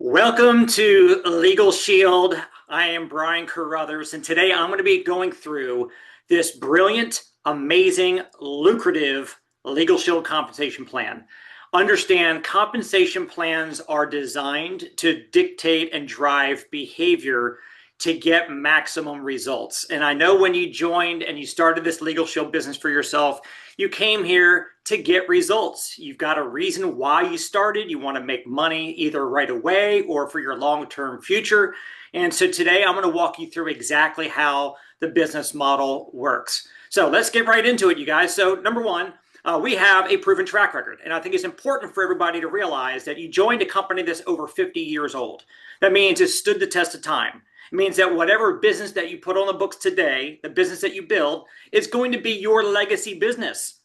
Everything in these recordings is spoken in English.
Welcome to LegalShield. I am Brian Carruthers, and today I'm going to be going through this brilliant, amazing, lucrative LegalShield compensation plan. Understand, compensation plans are designed to dictate and drive behavior to get maximum results. And I know when you joined and you started this LegalShield business for yourself, you came here to get results. You've got a reason why you started. You want to make money either right away or for your long-term future. And so today I'm going to walk you through exactly how the business model works. So let's get right into it, you guys. So number one, we have a proven track record. And I think it's important for everybody to realize that you joined a company that's over 50 years old. That means it stood the test of time. It means that whatever business that you put on the books today, the business that you build, is going to be your legacy business.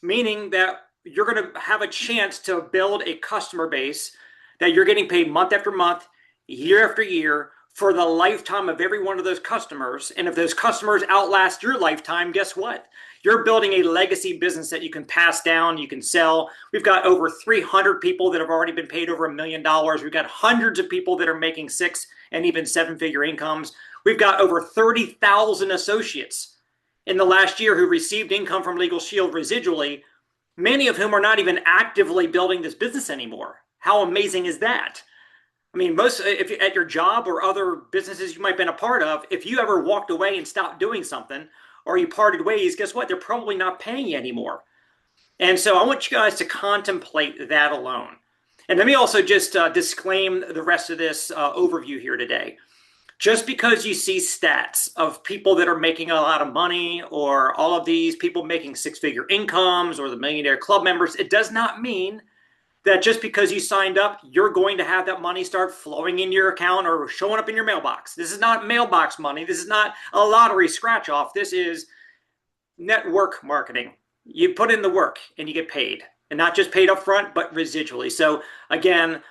Meaning that you're going to have a chance to build a customer base that you're getting paid month after month, year after year, for the lifetime of every one of those customers. And if those customers outlast your lifetime, guess what? You're building a legacy business that you can pass down, you can sell. We've got over 300 people that have already been paid over $1 million. We've got hundreds of people that are making 6 and even 7-figure incomes. We've got over 30,000 associates in the last year who received income from LegalShield residually, many of whom are not even actively building this business anymore. How amazing is that? I mean, if at your job or other businesses you might have been a part of, if you ever walked away and stopped doing something, or you parted ways, guess what? They're probably not paying you anymore. And so I want you guys to contemplate that alone. And let me also just disclaim the rest of this overview here today. Just because you see stats of people that are making a lot of money, or all of these people making 6-figure incomes, or the Millionaire Club members, it does not mean that just because you signed up, you're going to have that money start flowing into your account or showing up in your mailbox. This is not mailbox money. This is not a lottery scratch off. This is network marketing. You put in the work and you get paid, and not just paid up front, but residually. So again,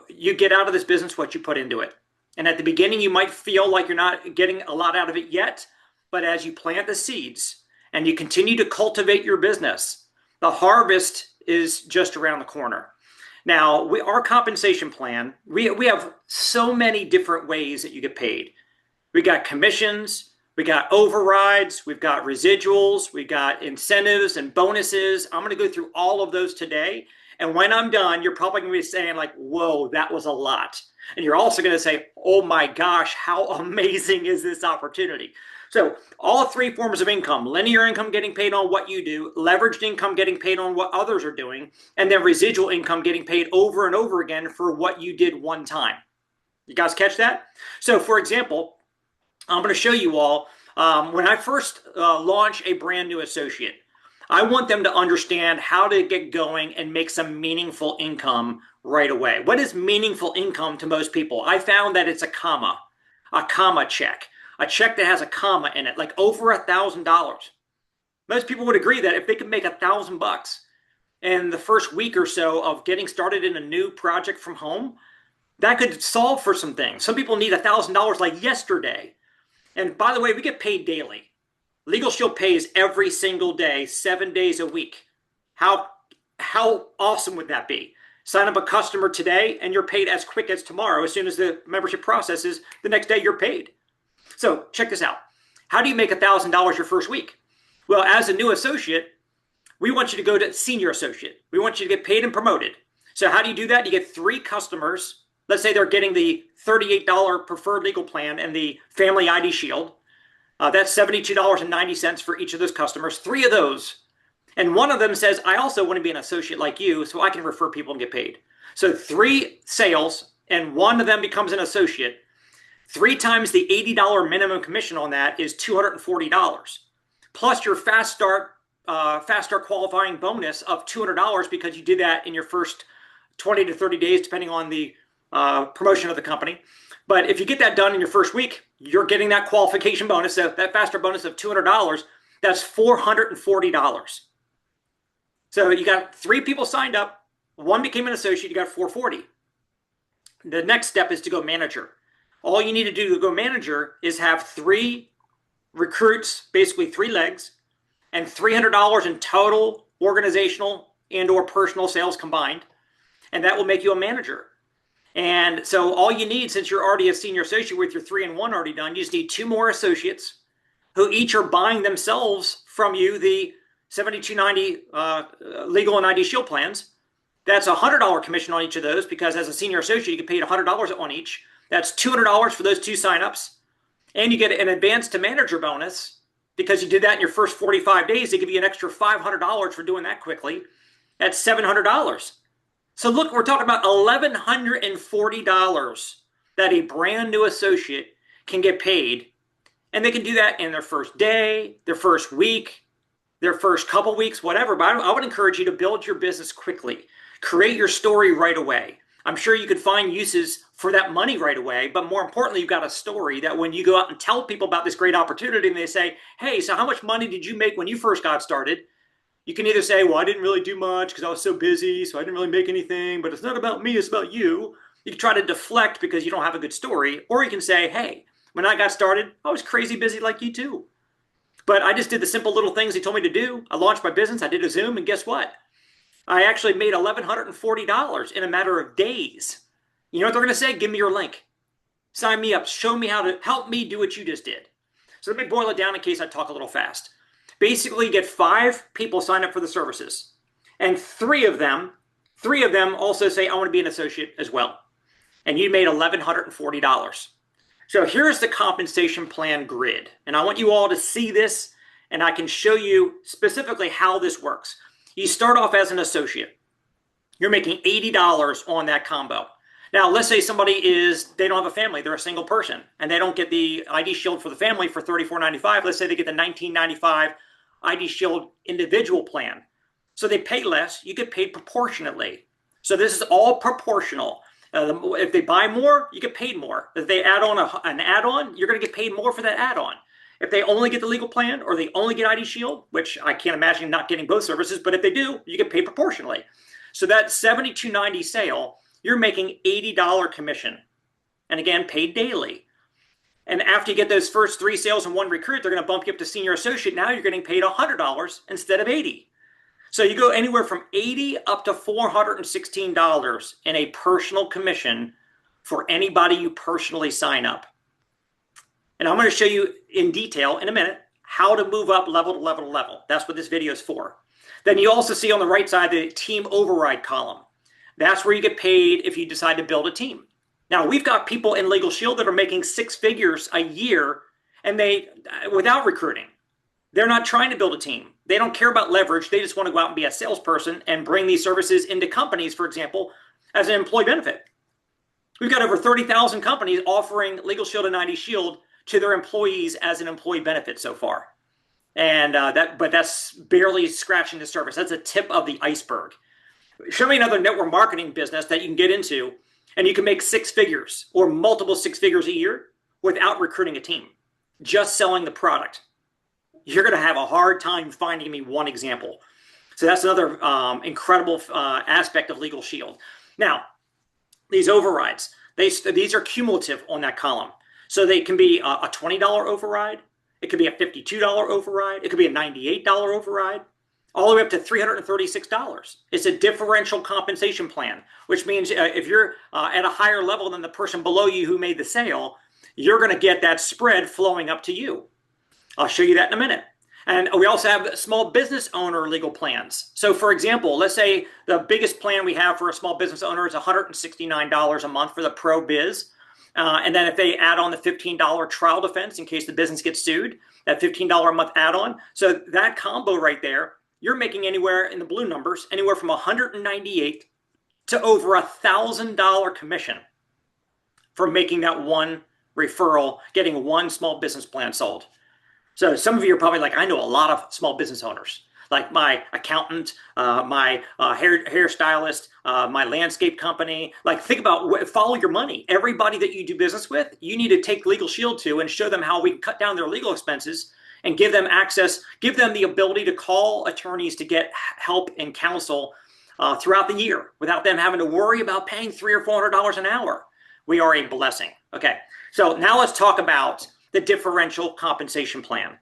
you get out of this business what you put into it. And at the beginning, you might feel like you're not getting a lot out of it yet, but as you plant the seeds and you continue to cultivate your business, the harvest is just around the corner. Now, our compensation plan, we have so many different ways that you get paid. We got commissions, we got overrides, we've got residuals, we got incentives and bonuses. I'm going to go through all of those today. And when I'm done, you're probably going to be saying like, whoa, that was a lot. And you're also going to say, oh my gosh, how amazing is this opportunity? So all 3 forms of income: linear income getting paid on what you do, leveraged income getting paid on what others are doing, and then residual income getting paid over and over again for what you did one time. You guys catch that? So for example, I'm going to show you all, when I first launch a brand new associate, I want them to understand how to get going and make some meaningful income right away. What is meaningful income to most people? I found that it's a comma check. A check that has a comma in it, like over $1,000. Most people would agree that if they could make $1,000 in the first week or so of getting started in a new project from home, that could solve for some things. Some people need $1,000 like yesterday. And by the way, we get paid daily. LegalShield pays every single day, 7 days a week. How awesome would that be? Sign up a customer today and you're paid as quick as tomorrow. As soon as the membership processes, the next day you're paid. So check this out. How do you make $1,000 your first week? Well, as a new associate, we want you to go to senior associate. We want you to get paid and promoted. So how do you do that? You get 3 customers. Let's say they're getting the $38 preferred legal plan and the family ID shield. That's $72.90 for each of those customers. 3 of those. And one of them says, I also want to be an associate like you so I can refer people and get paid. So 3 sales and one of them becomes an associate. 3 times the $80 minimum commission on that is $240. Plus your fast start qualifying bonus of $200 because you did that in your first 20 to 30 days, depending on the promotion of the company. But if you get that done in your first week, you're getting that qualification bonus, so that fast start bonus of $200, that's $440. So you got 3 people signed up, 1 became an associate, you got $440. The next step is to go manager. All you need to do to go manager is have 3 recruits, basically 3 legs, and $300 in total organizational and or personal sales combined. And that will make you a manager. And so all you need, since you're already a senior associate with your 3-in-1 already done, you just need 2 more associates who each are buying themselves from you the 7290 legal and ID Shield plans. That's a $100 commission on each of those, because as a senior associate, you get paid $100 on each. That's $200 for those 2 signups. And you get an advance to manager bonus because you did that in your first 45 days. They give you an extra $500 for doing that quickly. That's $700. So look, we're talking about $1,140 that a brand new associate can get paid. And they can do that in their first day, their first week, their first couple weeks, whatever. But I would encourage you to build your business quickly. Create your story right away. I'm sure you could find uses for that money right away, but more importantly, you've got a story that when you go out and tell people about this great opportunity and they say, hey, so how much money did you make when you first got started? You can either say, well, I didn't really do much because I was so busy, so I didn't really make anything, but it's not about me, it's about you. You can try to deflect because you don't have a good story, or you can say, hey, when I got started, I was crazy busy like you too. But I just did the simple little things he told me to do. I launched my business, I did a Zoom, and guess what? I actually made $1,140 in a matter of days. You know what they're going to say? Give me your link. Sign me up. Show me how to help me do what you just did. So let me boil it down in case I talk a little fast. Basically, you get 5 people sign up for the services. And 3 of them also say, I want to be an associate as well. And you made $1,140. So here's the compensation plan grid. And I want you all to see this, and I can show you specifically how this works. You start off as an associate. You're making $80 on that combo. Now, let's say they don't have a family, they're a single person, and they don't get the ID Shield for the family for $34.95. Let's say they get the $19.95 ID Shield individual plan. So they pay less, you get paid proportionately. So this is all proportional. If they buy more, you get paid more. If they add on an add-on, you're going to get paid more for that add-on. If they only get the legal plan or they only get ID Shield, which I can't imagine not getting both services, but if they do, you get paid proportionally. So that $72.90 sale, you're making $80 commission. And again, paid daily. And after you get those first 3 sales and 1 recruit, they're going to bump you up to senior associate. Now you're getting paid $100 instead of $80. So you go anywhere from $80 up to $416 in a personal commission for anybody you personally sign up. And I'm going to show you in detail in a minute how to move up level to level to level. That's what this video is for. Then you also see on the right side the team override column. That's where you get paid if you decide to build a team. Now, we've got people in LegalShield that are making 6 figures a year, and without recruiting. They're not trying to build a team. They don't care about leverage. They just want to go out and be a salesperson and bring these services into companies, for example, as an employee benefit. We've got over 30,000 companies offering LegalShield and ID Shield to their employees as an employee benefit so far. And but that's barely scratching the surface. That's a tip of the iceberg. Show me another network marketing business that you can get into and you can make 6 figures or multiple 6 figures a year without recruiting a team, just selling the product. You're going to have a hard time finding me one example. So that's another incredible aspect of LegalShield. Now, these overrides, these are cumulative on that column. So they can be a $20 override. It could be a $52 override. It could be a $98 override, all the way up to $336. It's a differential compensation plan, which means if you're at a higher level than the person below you who made the sale, you're going to get that spread flowing up to you. I'll show you that in a minute. And we also have small business owner legal plans. So for example, let's say the biggest plan we have for a small business owner is $169 a month for the Pro Biz. And then if they add on the $15 trial defense in case the business gets sued, that $15 a month add-on. So that combo right there, you're making anywhere in the blue numbers, anywhere from $198 to over $1,000 commission for making that one referral, getting one small business plan sold. So some of you are probably like, I know a lot of small business owners, like my accountant, my hairstylist, my landscape company. Like think about, follow your money. Everybody that you do business with, you need to take LegalShield to and show them how we can cut down their legal expenses and give them access, give them the ability to call attorneys to get help and counsel throughout the year without them having to worry about paying $300 or $400 an hour. We are a blessing. Okay, so now let's talk about the differential compensation plan.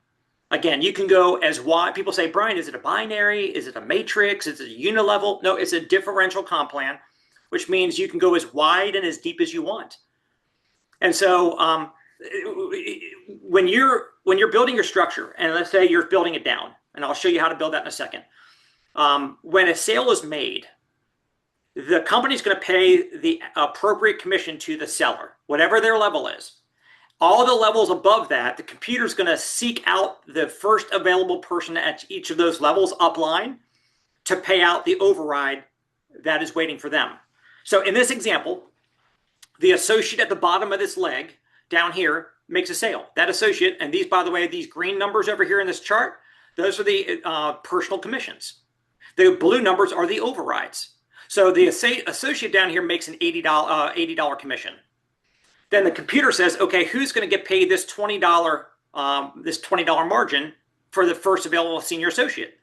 Again, you can go as wide. People say, Brian, is it a binary? Is it a matrix? Is it a unilevel? No, it's a differential comp plan. which means you can go as wide and as deep as you want. And so when you're building your structure, and let's say you're building it down, and I'll show you how to build that in a second. When a sale is made, the company's going to pay the appropriate commission to the seller, whatever their level is. All the levels above that, the computer's going to seek out the first available person at each of those levels upline to pay out the override that is waiting for them. So in this example, the associate at the bottom of this leg down here makes a sale. That associate, and these, by the way, these green numbers over here in this chart, those are the personal commissions. The blue numbers are the overrides. So the associate down here makes an $80 commission. Then the computer says, okay, who's going to get paid this $20 margin for the first available senior associate?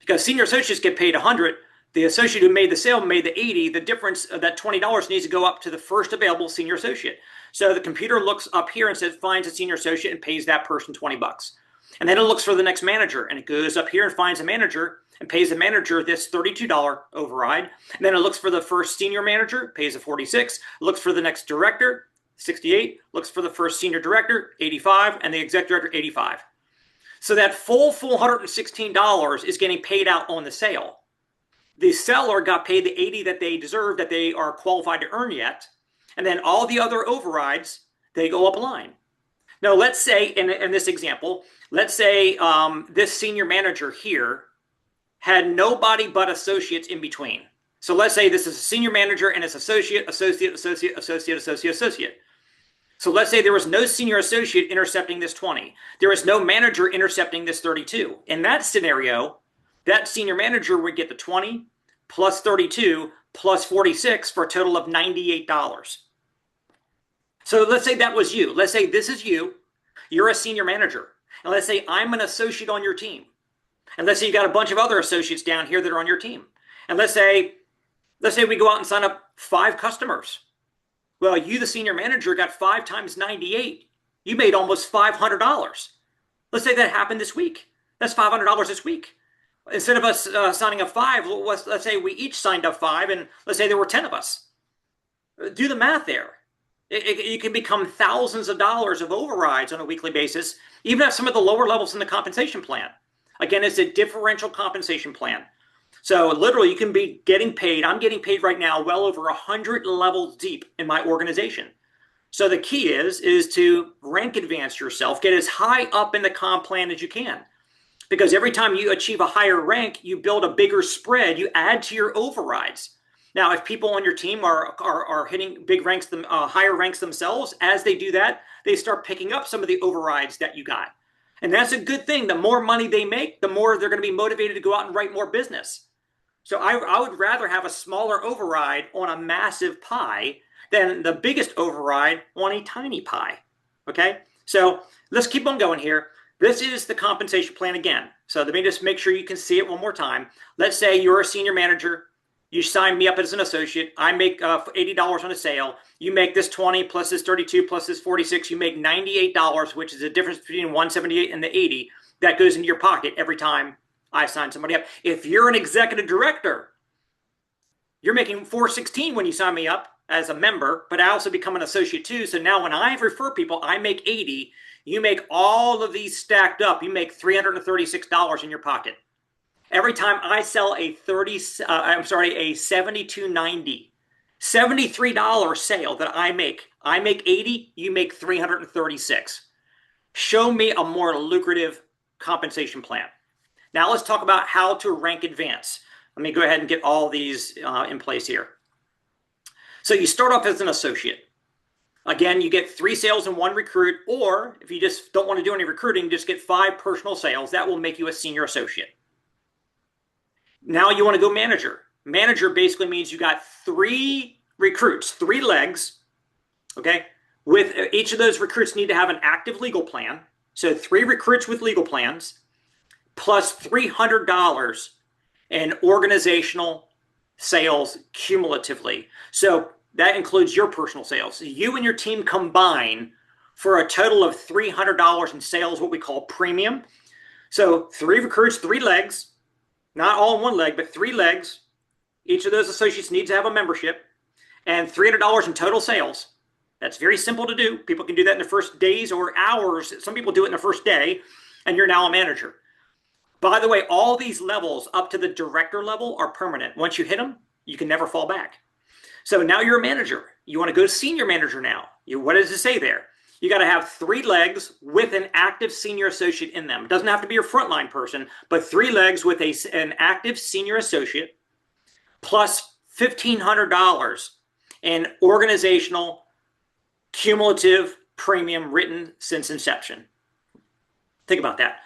Because senior associates get paid 100. The associate who made the sale made the 80. The difference of that $20 needs to go up to the first available senior associate. So the computer looks up here and says, finds a senior associate and pays that person 20 bucks. And then it looks for the next manager, and it goes up here and finds a manager and pays the manager this $32 override. And then it looks for the first senior manager, pays a 46. Looks for the next director, 68. Looks for the first senior director, 85, and the exec director, 85. So that full $116 is getting paid out on the sale. The seller got paid the 80 that they deserve, that they are qualified to earn yet. And then all the other overrides, they go up a line. Now, let's say in this example, let's say this senior manager here had nobody but associates in between. So let's say this is a senior manager and it's associate, associate, associate, associate, associate, associate. So let's say there was no senior associate intercepting this 20. There was no manager intercepting this 32. In that scenario, that senior manager would get the 20 plus 32 plus 46 for a total of $98. So let's say that was you. Let's say this is you. You're a senior manager. And let's say I'm an associate on your team. And let's say you got a bunch of other associates down here that are on your team. And let's say we go out and sign up 5 customers. Well, you, the senior manager, got 5 times 98. You made almost $500. Let's say that happened this week. That's $500 this week. Instead of us signing up 5, let's say we each signed up 5, and let's say there were 10 of us. Do the math there. You can become thousands of dollars of overrides on a weekly basis, even at some of the lower levels in the compensation plan. Again, it's a differential compensation plan. So literally you can be getting paid. I'm getting paid right now well over 100 levels deep in my organization. So the key is to rank advance yourself, get as high up in the comp plan as you can. Because every time you achieve a higher rank, you build a bigger spread, you add to your overrides. Now, if people on your team are hitting big ranks, higher ranks themselves, as they do that, they start picking up some of the overrides that you got. And that's a good thing. The more money they make, the more they're going to be motivated to go out and write more business. So I would rather have a smaller override on a massive pie than the biggest override on a tiny pie. Okay? So let's keep on going here. This is the compensation plan again. So let me just make sure you can see it one more time. Let's say you're a senior manager. You sign me up as an associate. I make $80 on a sale. You make this 20 plus this 32 plus this 46. You make $98, which is the difference between 178 and the 80. That goes into your pocket every time I sign somebody up. If you're an executive director, you're making $416 when you sign me up as a member, but I also become an associate too. So now when I refer people, I make 80. You make all of these stacked up. You make $336 in your pocket. Every time I sell a $72.90, $73 sale that I make 80, you make 336. Show me a more lucrative compensation plan. Now let's talk about how to rank advance. Let me go ahead and get all these in place here. So you start off as an associate. Again, you get 3 sales and 1 recruit, or if you just don't want to do any recruiting, just get 5 personal sales. That will make you a senior associate. Now you want to go manager. Manager basically means you got 3 recruits, 3 legs, okay? With each of those recruits need to have an active legal plan. So 3 recruits with legal plans, plus $300 in organizational sales cumulatively. So that includes your personal sales. So you and your team combine for a total of $300 in sales, what we call premium. So 3 recruits, 3 legs. Not all in one leg, but 3 legs, Each of those associates needs to have a membership and $300 in total sales. That's very simple to do. People can do that in the first days or hours. Some people do it in the first day, and you're now a manager. By the way, all these levels up to the director level are permanent. Once you hit them, you can never fall back. So now you're a manager. You want to go to senior manager now. What does it say there? You got to have 3 legs with an active senior associate in them. It doesn't have to be your frontline person, but 3 legs with an active senior associate plus $1,500 in organizational cumulative premium written since inception. Think about that.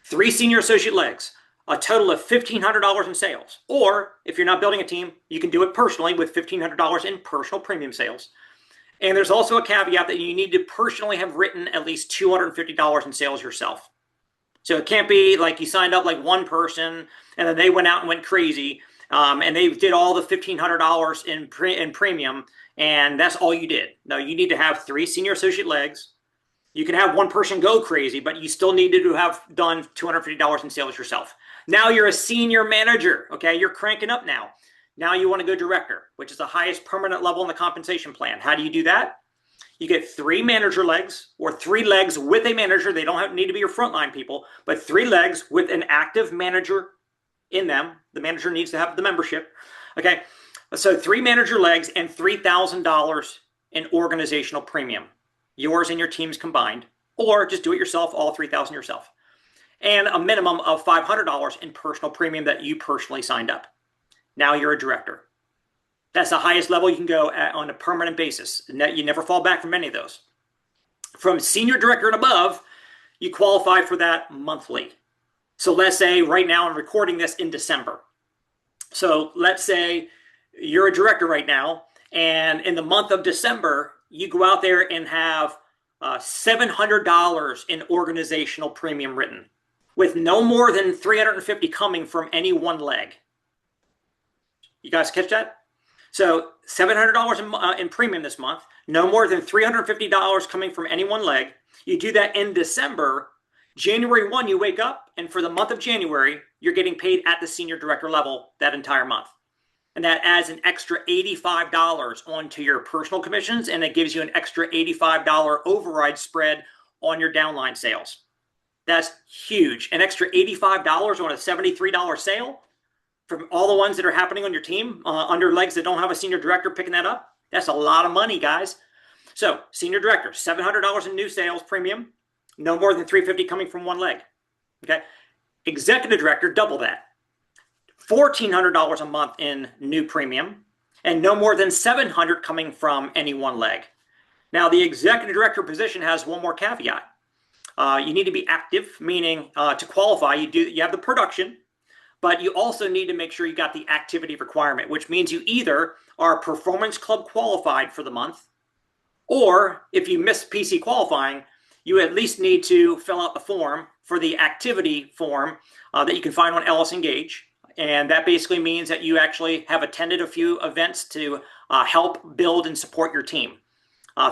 3 senior associate legs, a total of $1,500 in sales. Or if you're not building a team, you can do it personally with $1,500 in personal premium sales. And there's also a caveat that you need to personally have written at least $250 in sales yourself. So it can't be like you signed up like one person and then they went out and went crazy and they did all the $1,500 in premium and that's all you did. No, you need to have 3 senior associate legs. You can have one person go crazy, but you still need to have done $250 in sales yourself. Now you're a senior manager, okay? You're cranking up now. Now you want to go director, which is the highest permanent level in the compensation plan. How do you do that? You get 3 manager legs or 3 legs with a manager. They don't need to be your frontline people, but 3 legs with an active manager in them. The manager needs to have the membership, okay? So 3 manager legs and $3,000 in organizational premium. Yours and your team's combined, or just do it yourself, all $3,000 yourself. And a minimum of $500 in personal premium that you personally signed up. Now you're a director. That's the highest level you can go at on a permanent basis. You never fall back from any of those. From senior director and above, you qualify for that monthly. So let's say right now I'm recording this in December. So let's say you're a director right now, and in the month of December, you go out there and have $700 in organizational premium written with no more than $350 coming from any one leg. You guys catch that? So $700 in premium this month, no more than $350 coming from any one leg. You do that in December. January 1, you wake up, and for the month of January, you're getting paid at the senior director level that entire month. And that adds an extra $85 onto your personal commissions, and it gives you an extra $85 override spread on your downline sales. That's huge. An extra $85 on a $73 sale from all the ones that are happening on your team under legs that don't have a senior director picking that up. That's a lot of money, guys. So senior director, $700 in new sales premium, no more than $350 coming from one leg. Okay. Executive director, double that. $1,400 a month in new premium and no more than $700 coming from any one leg. Now, the executive director position has one more caveat. You need to be active, meaning to qualify, you have the production, but you also need to make sure you got the activity requirement, which means you either are Performance Club qualified for the month, or if you miss PC qualifying, you at least need to fill out the form for the activity form that you can find on Ellis Engage. And that basically means that you actually have attended a few events to help build and support your team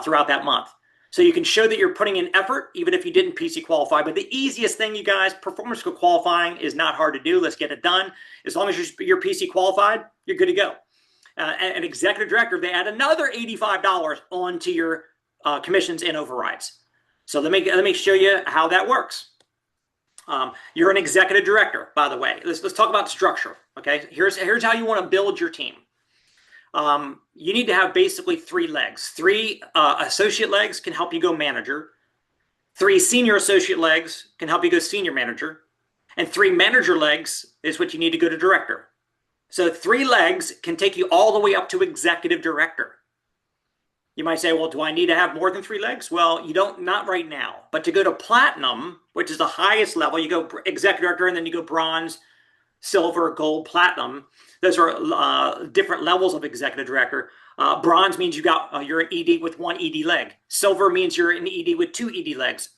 throughout that month. So you can show that you're putting in effort, even if you didn't PC qualify. But the easiest thing, you guys, performance qualifying is not hard to do. Let's get it done. As long as you're PC qualified, you're good to go. An executive director, they add another $85 onto your commissions and overrides. So let me show you how that works. You're an executive director, by the way. Let's talk about structure. Okay, here's how you want to build your team. You need to have basically 3 legs. 3 associate legs can help you go manager. 3 senior associate legs can help you go senior manager. And 3 manager legs is what you need to go to director. So 3 legs can take you all the way up to executive director. You might say, well, do I need to have more than 3 legs? Well, you don't, not right now. But to go to platinum, which is the highest level, you go executive director and then you go bronze, silver, gold, platinum. Those are different levels of executive director. Bronze means you're an ED with 1 ED leg. Silver means you're an ED with 2 ED legs.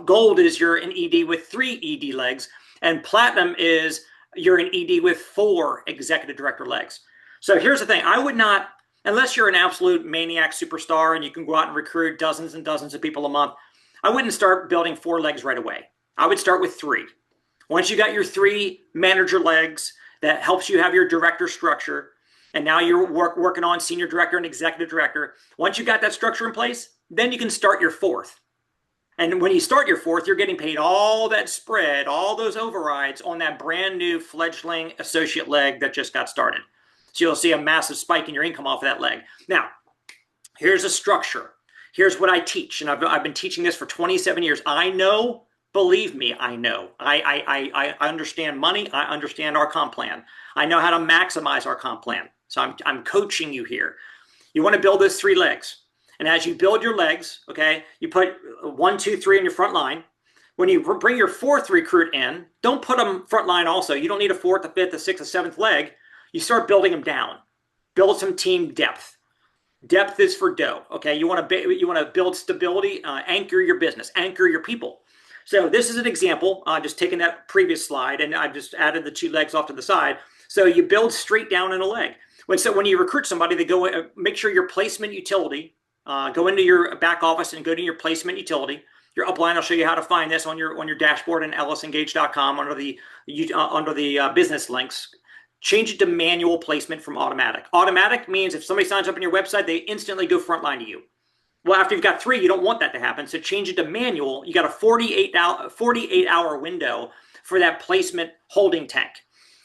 Gold is you're an ED with 3 ED legs. And platinum is you're an ED with 4 executive director legs. So here's the thing. I would not, unless you're an absolute maniac superstar and you can go out and recruit dozens and dozens of people a month, I wouldn't start building 4 legs right away. I would start with 3. Once you got your 3 manager legs, that helps you have your director structure. And now you're working on senior director and executive director. Once you got that structure in place, then you can start your fourth. And when you start your fourth, you're getting paid all that spread, all those overrides on that brand new fledgling associate leg that just got started. So you'll see a massive spike in your income off of that leg. Now, here's a structure. Here's what I teach. And I've been teaching this for 27 years. I know, believe me, I know. I understand money. I understand our comp plan. I know how to maximize our comp plan. So I'm coaching you here. You want to build those 3 legs. And as you build your legs, okay, you put 1, 2, 3 in your front line. When you bring your 4th recruit in, don't put them front line also. You don't need a 4th, a 5th, a 6th, a 7th leg. You start building them down. Build some team depth. Depth is for dough, okay? You want to build stability, anchor your business, anchor your people. So this is an example, just taking that previous slide, and I've just added the 2 legs off to the side. So you build straight down in a leg. When you recruit somebody, they go make sure your placement utility. Go into your back office and go to your placement utility. Your upline, I'll show you how to find this on your dashboard in ellisengage.com under the business links. Change it to manual placement from automatic. Automatic means if somebody signs up on your website, they instantly go frontline to you. Well, after you've got 3, you don't want that to happen. So change it to manual. You got a 48-hour window for that placement holding tank.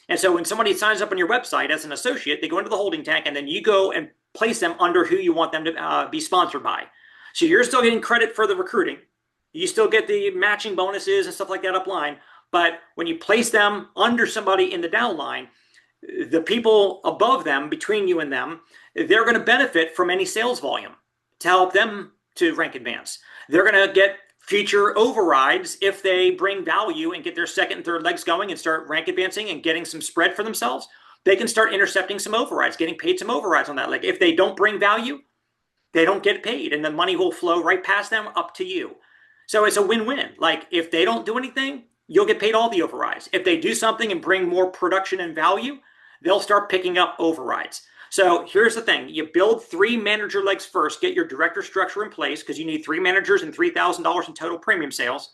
And so when somebody signs up on your website as an associate, they go into the holding tank, and then you go and place them under who you want them to be sponsored by. So you're still getting credit for the recruiting. You still get the matching bonuses and stuff like that upline. But when you place them under somebody in the downline, the people above them, between you and them, they're going to benefit from any sales volume to help them to rank advance. They're going to get future overrides if they bring value and get their 2nd and 3rd legs going and start rank advancing and getting some spread for themselves. They can start intercepting some overrides, getting paid some overrides on that leg. If they don't bring value, they don't get paid, and the money will flow right past them up to you. So it's a win-win. Like if they don't do anything, you'll get paid all the overrides. If they do something and bring more production and value, they'll start picking up overrides. So here's the thing. You build 3 manager legs first, get your director structure in place because you need 3 managers and $3,000 in total premium sales,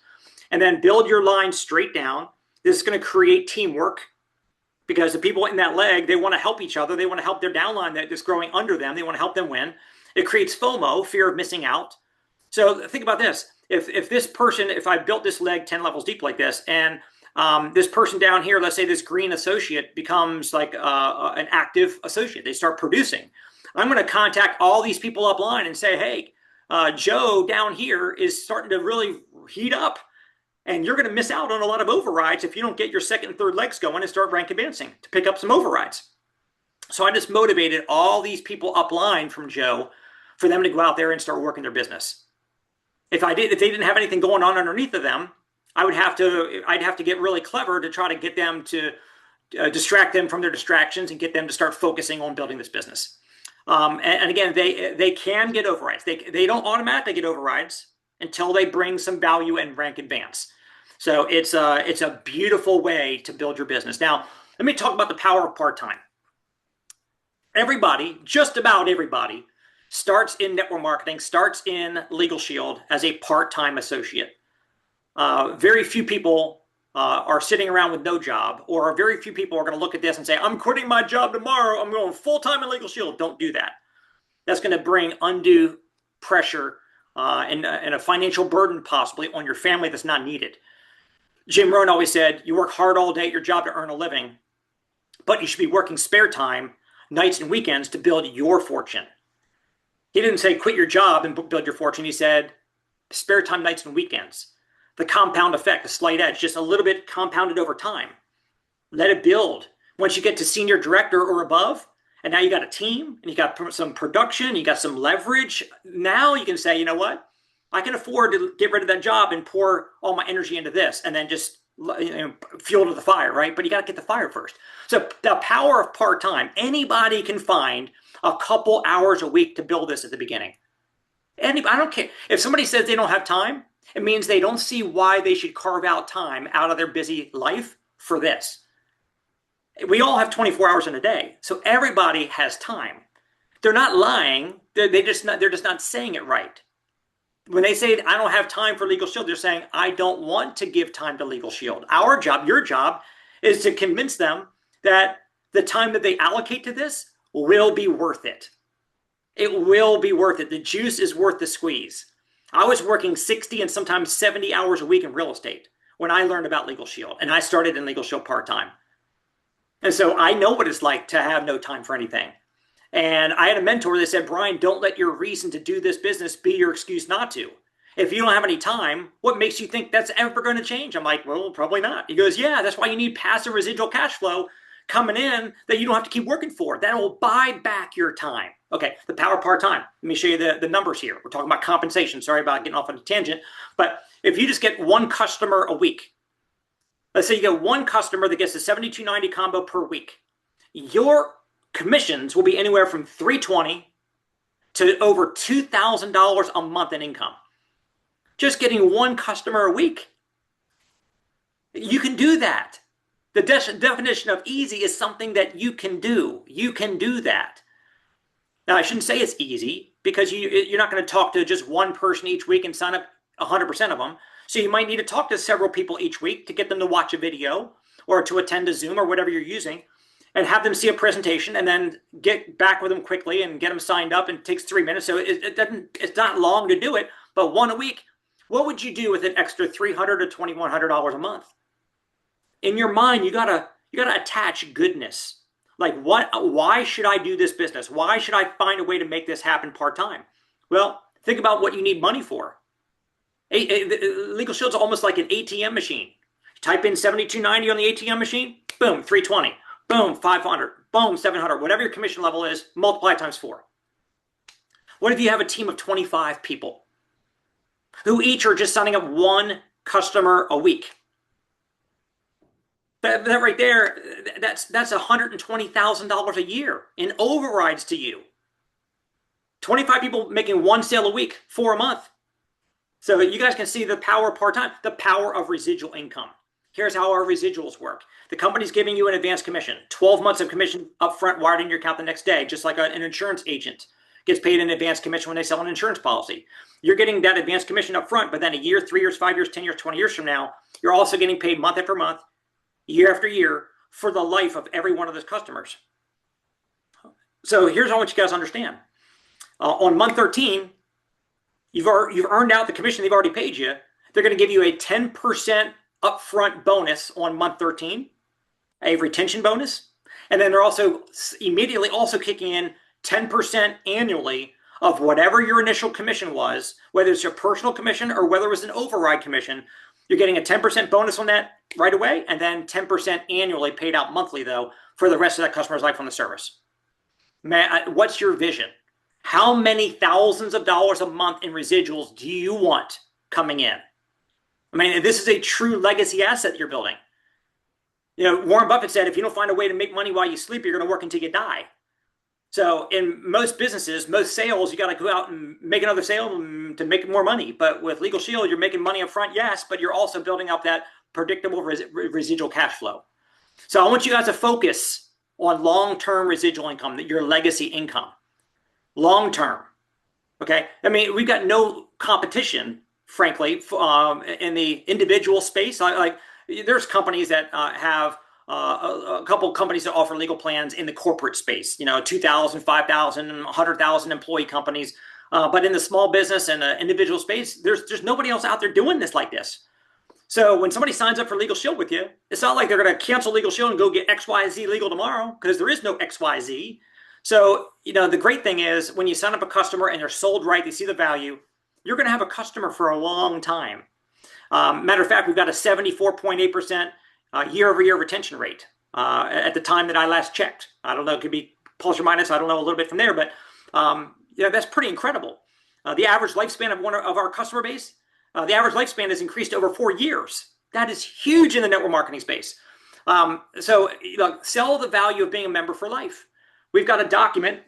and then build your line straight down. This is going to create teamwork. Because the people in that leg, they want to help each other. They want to help their downline that is growing under them. They want to help them win. It creates FOMO, fear of missing out. So think about this. If this person, if I built this leg 10 levels deep like this, and this person down here, let's say this green associate becomes like an active associate. They start producing. I'm going to contact all these people upline and say, hey, Joe down here is starting to really heat up. And you're going to miss out on a lot of overrides if you don't get your 2nd and 3rd legs going and start rank advancing to pick up some overrides. So I just motivated all these people upline from Joe for them to go out there and start working their business. If they didn't have anything going on underneath of them, I'd have to get really clever to try to get them to distract them from their distractions and get them to start focusing on building this business. And again, they can get overrides. They don't automatically get overrides until they bring some value and rank advance. So it's a beautiful way to build your business. Now, let me talk about the power of part-time. Everybody, just about everybody, starts in network marketing, starts in LegalShield as a part-time associate. Very few people are sitting around with no job, or very few people are going to look at this and say, I'm quitting my job tomorrow. I'm going full-time in LegalShield. Don't do that. That's going to bring undue pressure and a financial burden possibly on your family that's not needed. Jim Rohn always said, you work hard all day at your job to earn a living, but you should be working spare time, nights and weekends to build your fortune. He didn't say quit your job and build your fortune. He said spare time, nights and weekends. The compound effect, the slight edge, just a little bit compounded over time. Let it build. Once you get to senior director or above, and now you got a team, and you got some production, you got some leverage, now you can say, you know what? I can afford to get rid of that job and pour all my energy into this and then just fuel to the fire, right? But you got to get the fire first. So the power of part-time, anybody can find a couple hours a week to build this at the beginning. I don't care. If somebody says they don't have time, it means they don't see why they should carve out time out of their busy life for this. We all have 24 hours in a day, so everybody has time. They're not lying. They're just not saying it right. When they say, I don't have time for LegalShield, they're saying, I don't want to give time to LegalShield. Our job, your job, is to convince them that the time that they allocate to this will be worth it. It will be worth it. The juice is worth the squeeze. I was working 60 and sometimes 70 hours a week in real estate when I learned about LegalShield, and I started in LegalShield part-time. And so I know what it's like to have no time for anything. And I had a mentor that said, Brian, don't let your reason to do this business be your excuse not to. If you don't have any time, what makes you think that's ever going to change? I'm like, well, probably not. He goes, yeah, that's why you need passive residual cash flow coming in that you don't have to keep working for. That will buy back your time. Okay, the power of part-time. Let me show you the numbers here. We're talking about compensation. Sorry about getting off on a tangent. But if you just get one customer a week, let's say you get one customer that gets a $72.90 combo per week, your commissions will be anywhere from $320 to over $2,000 a month in income. Just getting one customer a week. You can do that. The definition of easy is something that you can do. You can do that. Now, I shouldn't say it's easy because you're not going to talk to just one person each week and sign up 100% of them. So you might need to talk to several people each week to get them to watch a video or to attend a Zoom or whatever you're using and have them see a presentation and then get back with them quickly and get them signed up. And it takes 3 minutes. So it's not long to do it, but one a week. What would you do with an extra $300 to $2,100 a month? In your mind, you gotta attach goodness. Like why should I do this business? Why should I find a way to make this happen part-time? Well, think about what you need money for. LegalShield's almost like an ATM machine. You type in $72.90 on the ATM machine, boom, $320, boom, $500, boom, $700, whatever your commission level is, multiply times 4. What if you have a team of 25 people who each are just signing up one customer a week? That right there, that's $120,000 a year in overrides to you. 25 people making one sale a week, 4 a month. So you guys can see the power of part-time, the power of residual income. Here's how our residuals work. The company's giving you an advance commission, 12 months of commission upfront wired in your account the next day, just like an insurance agent gets paid an advance commission when they sell an insurance policy. You're getting that advance commission upfront, but then a year, 3 years, 5 years, 10 years, 20 years from now, you're also getting paid month after month, year after year, for the life of every one of those customers. So here's how I want you guys to understand. On month 13, you've earned out the commission they've already paid you. They're going to give you a 10% upfront bonus on month 13, a retention bonus, and then they're also immediately also kicking in 10% annually of whatever your initial commission was, whether it's your personal commission or whether it was an override commission. You're getting a 10% bonus on that right away, and then 10% annually paid out monthly, though, for the rest of that customer's life on the service. Man, what's your vision? How many thousands of dollars a month in residuals do you want coming in? I mean, this is a true legacy asset you're building. You know, Warren Buffett said, if you don't find a way to make money while you sleep, you're going to work until you die. So in most businesses, most sales, you got to go out and make another sale to make more money. But with LegalShield, you're making money up front, yes, but you're also building up that predictable residual cash flow. So I want you guys to focus on long-term residual income, your legacy income. Long-term, okay? I mean, we've got no competition, frankly, in the individual space. Like there's companies that have a couple companies that offer legal plans in the corporate space, you know, 2,000, 5,000, 100,000 employee companies. But in the small business and individual space, there's nobody else out there doing this like this. So when somebody signs up for LegalShield with you, it's not like they're going to cancel LegalShield and go get XYZ legal tomorrow, because there is no XYZ. So, you know, the great thing is when you sign up a customer and they're sold right, they see the value, you're going to have a customer for a long time. Matter of fact, we've got a 74.8% year-over-year retention rate at the time that I last checked. I don't know, it could be plus or minus. I don't know a little bit from there, but yeah, that's pretty incredible. The average lifespan of our customer base, the average lifespan has increased to over 4 years. That is huge in the network marketing space. So sell the value of being a member for life. We've got a document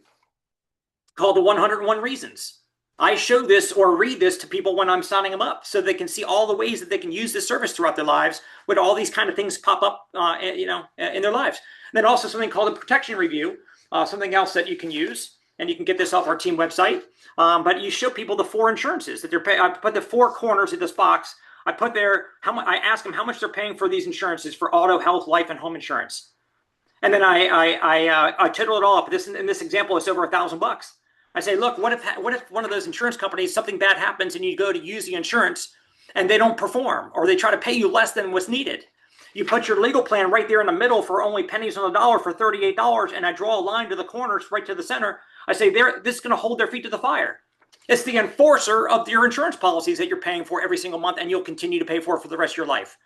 called the 101 Reasons. I show this or read this to people when I'm signing them up so they can see all the ways that they can use this service throughout their lives when all these kind of things pop up in their lives. And then also something called a protection review, something else that you can use. And you can get this off our team website. But you show people the 4 insurances that they're paying. I put the 4 corners of this box. I put there, I ask them how much they're paying for these insurances for auto, health, life, and home insurance. And then I tittle it all up. In this example, it's over $1,000. I say, look, what if one of those insurance companies, something bad happens and you go to use the insurance and they don't perform, or they try to pay you less than what's needed? You put your legal plan right there in the middle for only pennies on the dollar for $38, and I draw a line to the corners right to the center. I say, this is going to hold their feet to the fire. It's the enforcer of your insurance policies that you're paying for every single month, and you'll continue to pay for the rest of your life.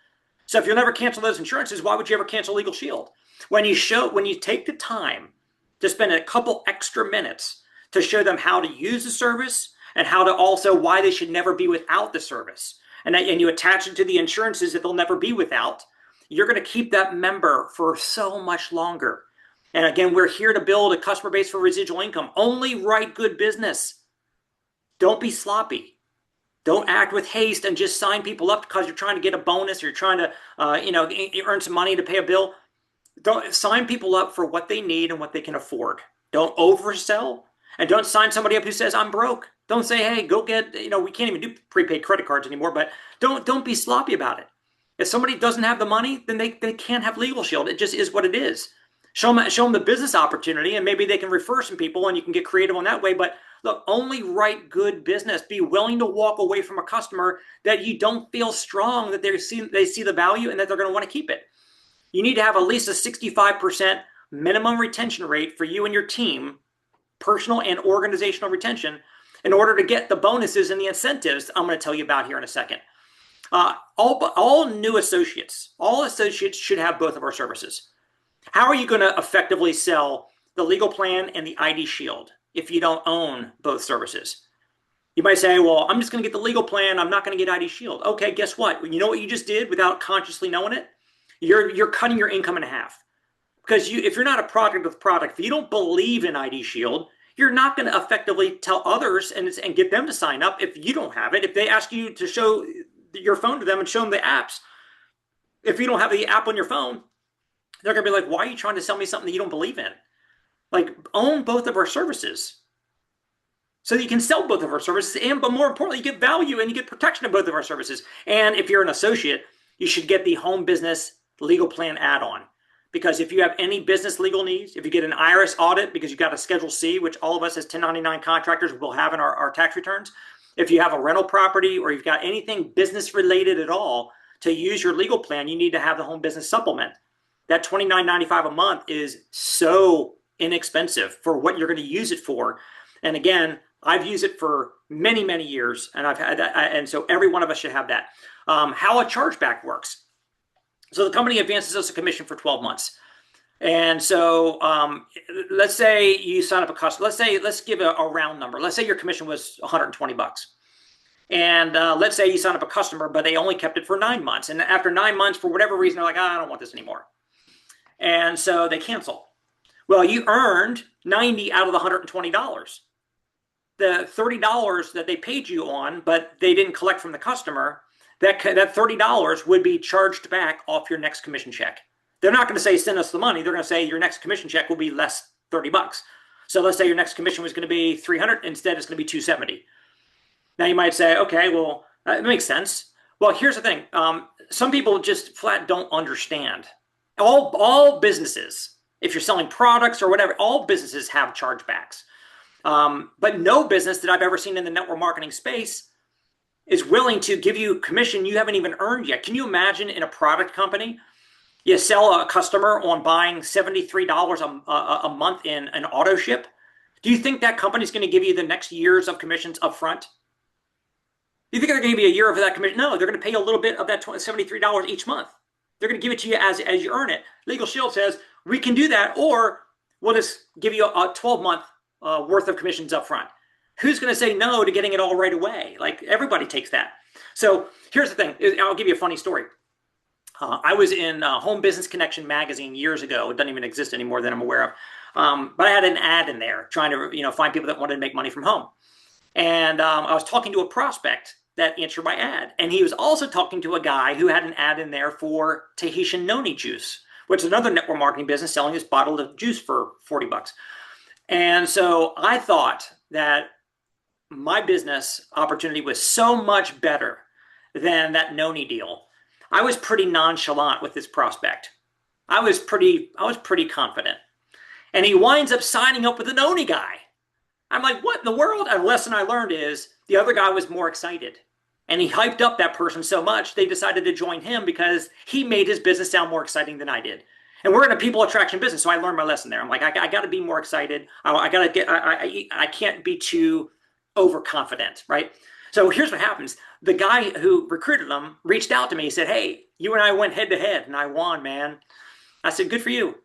So if you'll never cancel those insurances, why would you ever cancel LegalShield? When you take the time to spend a couple extra minutes to show them how to use the service and how to also why they should never be without the service, and you attach it to the insurances that they'll never be without, you're going to keep that member for so much longer. And again, we're here to build a customer base for residual income. Only write good business. Don't be sloppy. Don't act with haste and just sign people up because you're trying to get a bonus or you're trying to earn some money to pay a bill. Don't sign people up for what they need and what they can afford. Don't oversell, and don't sign somebody up who says, I'm broke. Don't say, hey, go get, we can't even do prepaid credit cards anymore, but don't be sloppy about it. If somebody doesn't have the money, then they can't have LegalShield. It just is what it is. Show them the business opportunity, and maybe they can refer some people and you can get creative on that way. But look, only write good business. Be willing to walk away from a customer that you don't feel strong that they see the value and that they're going to want to keep it. You need to have at least a 65% minimum retention rate for you and your team, personal and organizational retention, in order to get the bonuses and the incentives I'm going to tell you about here in a second. All new associates, should have both of our services. How are you going to effectively sell the legal plan and the ID Shield if you don't own both services? You might say, well, I'm just going to get the legal plan. I'm not going to get ID Shield. Okay, guess what? You know what you just did without consciously knowing it? You're cutting your income in half. Because if you're not a product with product, if you don't believe in ID Shield, you're not going to effectively tell others and get them to sign up if you don't have it. If they ask you to show your phone to them and show them the apps, if you don't have the app on your phone, they're going to be like, why are you trying to sell me something that you don't believe in? Like, own both of our services so that you can sell both of our services, but more importantly, you get value and you get protection of both of our services. And if you're an associate, you should get the home business legal plan add-on. Because if you have any business legal needs, if you get an IRS audit because you got a Schedule C, which all of us as 1099 contractors will have in our tax returns, if you have a rental property or you've got anything business related at all to use your legal plan, you need to have the home business supplement. That $29.95 a month is so inexpensive for what you're going to use it for. And again, I've used it for many, many years, and I've had that, and so every one of us should have that. How a chargeback works. So the company advances us a commission for 12 months. And so let's say you sign up a customer. Let's give a round number. Let's say your commission was $120. And let's say you sign up a customer, but they only kept it for 9 months. And after 9 months, for whatever reason, they're like, I don't want this anymore. And so they cancel. Well, you earned $90 out of the $120. The $30 that they paid you on, but they didn't collect from the customer, that $30 would be charged back off your next commission check. They're not going to say, send us the money. They're going to say your next commission check will be less $30. So let's say your next commission was going to be $300. Instead, it's going to be $270. Now you might say, okay, well, that makes sense. Well, here's the thing. Some people just flat don't understand. All businesses, if you're selling products or whatever, all businesses have chargebacks. But no business that I've ever seen in the network marketing space is willing to give you commission you haven't even earned yet. Can you imagine in a product company, you sell a customer on buying $73 a month in an auto ship? Do you think that company's going to give you the next years of commissions up front? Do you think they're going to give you a year of that commission? No, they're going to pay you a little bit of that $73 each month. They're going to give it to you as you earn it. LegalShield says, we can do that, or we'll just give you a 12-month worth of commissions up front. Who's going to say no to getting it all right away? Like, everybody takes that. So here's the thing. I'll give you a funny story. I was in Home Business Connection magazine years ago. It doesn't even exist anymore that I'm aware of. But I had an ad in there trying to find people that wanted to make money from home. And I was talking to a prospect that answered my ad. And he was also talking to a guy who had an ad in there for Tahitian noni juice, which is another network marketing business selling this bottle of juice for $40. And so I thought that my business opportunity was so much better than that noni deal. I was pretty nonchalant with this prospect. I was pretty confident. And he winds up signing up with an Oni guy. I'm like, what in the world? And the lesson I learned is the other guy was more excited. And he hyped up that person so much, they decided to join him because he made his business sound more exciting than I did. And we're in a people attraction business, so I learned my lesson there. I'm like, I got to be more excited. I can't be too overconfident, right? So here's what happens. The guy who recruited him reached out to me. He said, hey, you and I went head to head, and I won, man. I said, good for you.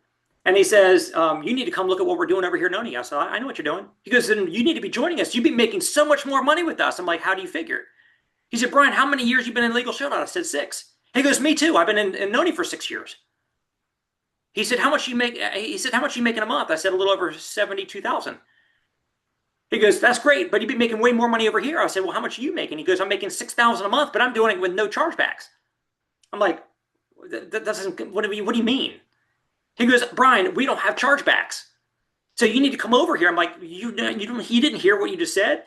And he says, you need to come look at what we're doing over here in Oni. I said, I know what you're doing. He goes, then you need to be joining us. You've been making so much more money with us. I'm like, how do you figure? He said, Brian, how many years you been in LegalShield? I said, 6. He goes, me too. I've been in Noni for 6 years. He said, how much you make? He said, how much you make in a month? I said, a little over 72,000. He goes, that's great, but you've been making way more money over here. I said, well, how much are you making? He goes, I'm making 6,000 a month, but I'm doing it with no chargebacks. I'm like, that doesn't. What do you mean? He goes, Brian, we don't have chargebacks, so you need to come over here. I'm like, you didn't hear what you just said?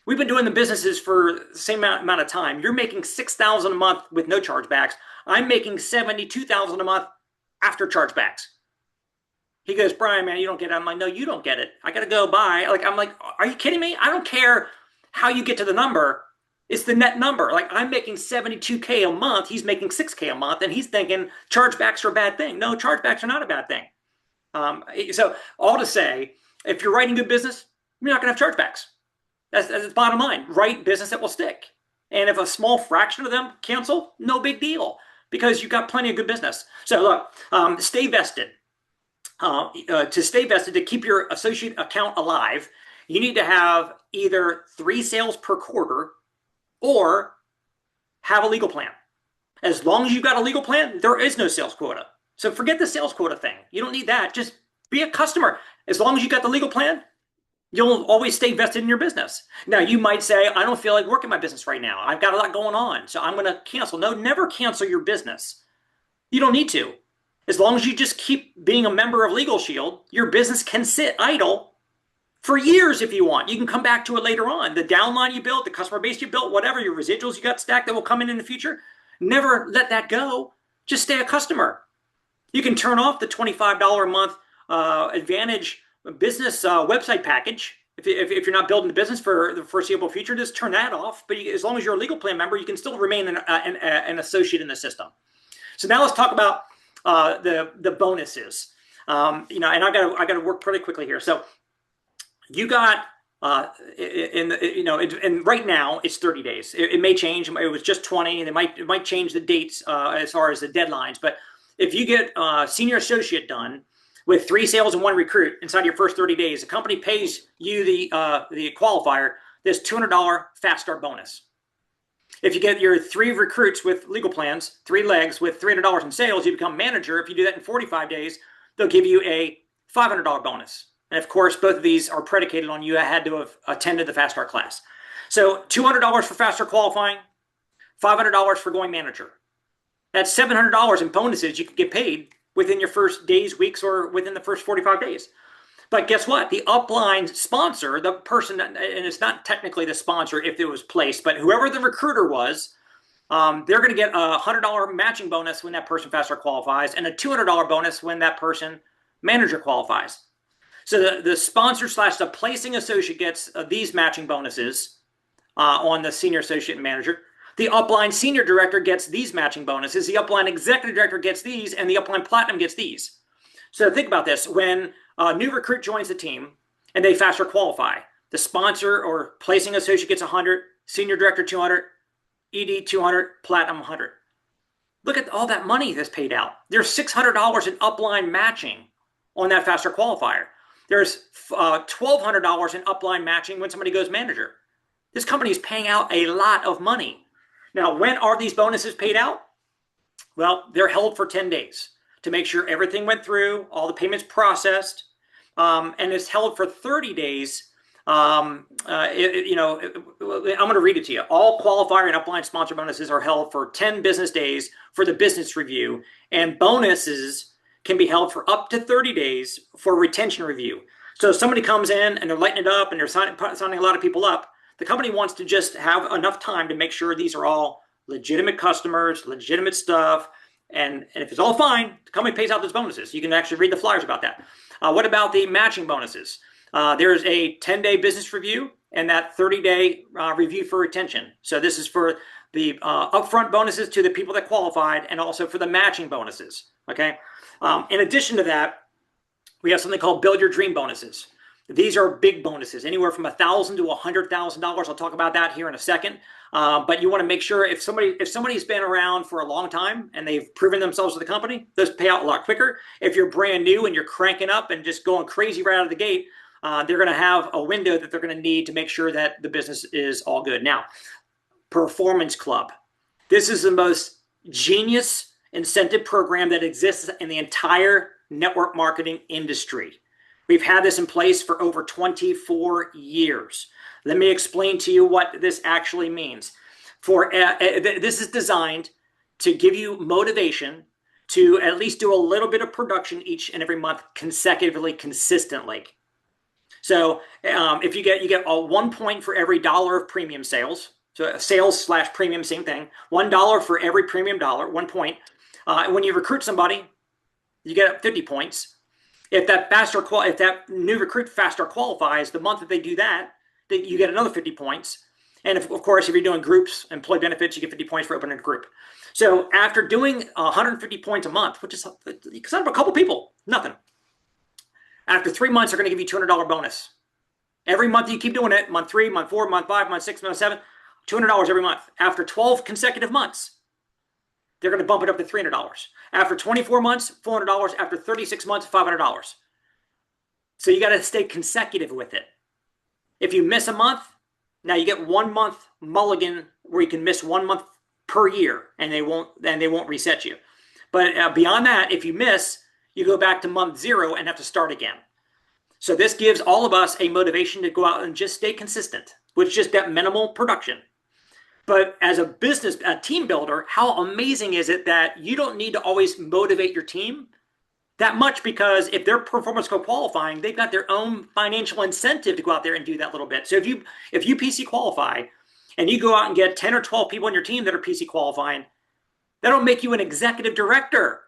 We've been doing the businesses for the same amount of time. You're making 6,000 a month with no chargebacks. I'm making 72,000 a month after chargebacks. He goes, Brian, man, you don't get it. I'm like, no, you don't get it. I got to go buy. I'm like, are you kidding me? I don't care how you get to the number. It's the net number. Like, I'm making 72K a month. He's making 6K a month. And he's thinking chargebacks are a bad thing. No, chargebacks are not a bad thing. So all to say, if you're writing good business, you're not going to have chargebacks. That's the bottom line. Write business that will stick. And if a small fraction of them cancel, no big deal, because you've got plenty of good business. So look, stay vested. To stay vested, to keep your associate account alive, you need to have either 3 sales per quarter or have a legal plan. As long as you've got a legal plan, there is no sales quota. So forget the sales quota thing. You don't need that. Just be a customer. As long as you got the legal plan, you'll always stay vested in your business. Now, you might say, I don't feel like working my business right now. I've got a lot going on, so I'm going to cancel. No, never cancel your business. You don't need to. As long as you just keep being a member of LegalShield, your business can sit idle for years if you want. You can come back to it later on. The downline you built, the customer base you built, whatever, your residuals you got stacked that will come in the future, never let that go. Just stay a customer. You can turn off the $25 a month Advantage business website package. If you're not building the business for the foreseeable future, just turn that off. But as long as you're a legal plan member, you can still remain an associate in the system. So now let's talk about the bonuses. And I got to work pretty quickly here. So you got and right now it's 30 days. It may change. It was just 20, and it might change the dates as far as the deadlines. But if you get senior associate done with 3 sales and 1 recruit inside your first 30 days, the company pays you the qualifier this $200 fast start bonus. If you get your 3 recruits with legal plans, 3 legs with $300 in sales, you become manager. If you do that in 45 days, they'll give you a $500 bonus. And of course, both of these are predicated on you had to have attended the fast start class. So $200 for fast start qualifying, $500 for going manager. That's $700 in bonuses you could get paid within your first days, weeks, or within the first 45 days. But guess what? The upline sponsor, the person, and it's not technically the sponsor if it was placed, but whoever the recruiter was, they're going to get a $100 matching bonus when that person fast start qualifies, and a $200 bonus when that person manager qualifies. So the sponsor / the placing associate gets these matching bonuses on the senior associate and manager. The upline senior director gets these matching bonuses. The upline executive director gets these, and the upline platinum gets these. So think about this. When a new recruit joins the team and they fast start qualify, the sponsor or placing associate gets 100, senior director 200, ED 200, platinum 100. Look at all that money that's paid out. There's $600 in upline matching on that fast start qualifier. There's $1,200 in upline matching when somebody goes manager. This company is paying out a lot of money. Now, when are these bonuses paid out? Well, they're held for 10 days to make sure everything went through, all the payments processed, and it's held for 30 days. I'm going to read it to you. All qualifier and upline sponsor bonuses are held for 10 business days for the business review, and bonuses can be held for up to 30 days for retention review. So if somebody comes in and they're lighting it up and they're signing a lot of people up, the company wants to just have enough time to make sure these are all legitimate customers, legitimate stuff, And if it's all fine, the company pays out those bonuses. You can actually read the flyers about that. What about the matching bonuses? There's a 10-day business review and that 30-day review for retention. So this is for the upfront bonuses to the people that qualified and also for the matching bonuses. Okay. In addition to that, we have something called Build Your Dream bonuses. These are big bonuses, anywhere from $1,000 to $100,000. I'll talk about that here in a second. But you want to make sure if somebody's been around for a long time and they've proven themselves to the company, those pay out a lot quicker. If you're brand new and you're cranking up and just going crazy right out of the gate, they're going to have a window that they're going to need to make sure that the business is all good. Now, Performance Club. This is the most genius incentive program that exists in the entire network marketing industry. We've had this in place for over 24 years. Let me explain to you what this actually means. This is designed to give you motivation to at least do a little bit of production each and every month consecutively, consistently. So if you get 1 point for every dollar of premium sales, so sales / premium, same thing, $1 for every premium dollar, 1 point. When you recruit somebody, you get 50 points. If that new recruit faster qualifies, the month that they do that, you get another 50 points. And of course, if you're doing groups, employee benefits, you get 50 points for opening a group. So after doing 150 points a month, which is kind of a couple people, nothing. After 3 months, they're going to give you $200 bonus. Every month you keep doing it, month 3, month 4, month 5, month 6, month 7, $200 every month. After 12 consecutive months, they're going to bump it up to $300. After 24 months, $400. After 36 months, $500. So you got to stay consecutive with it. If you miss a month, now you get 1 month mulligan where you can miss 1 month per year, and they won't reset you. But beyond that, if you miss, you go back to month 0 and have to start again. So this gives all of us a motivation to go out and just stay consistent with just that minimal production. But as a team builder, how amazing is it that you don't need to always motivate your team that much, because if they're performance co-qualifying, they've got their own financial incentive to go out there and do that little bit. So if you PC qualify and you go out and get 10 or 12 people on your team that are PC qualifying, that'll make you an executive director.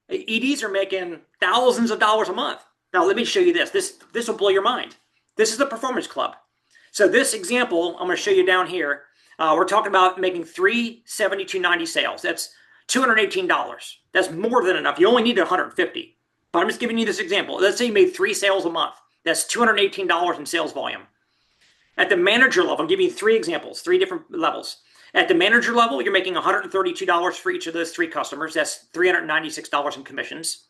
EDs are making thousands of dollars a month. Now, let me show you this. This will blow your mind. This is the Performance Club. So this example, I'm going to show you down here. We're talking about making 3 72.90 sales. That's $218. That's more than enough. You only need 150. But I'm just giving you this example. Let's say you made 3 sales a month. That's $218 in sales volume. At the manager level, I'm giving you 3 examples, 3 different levels. At the manager level, you're making $132 for each of those 3 customers. That's $396 in commissions.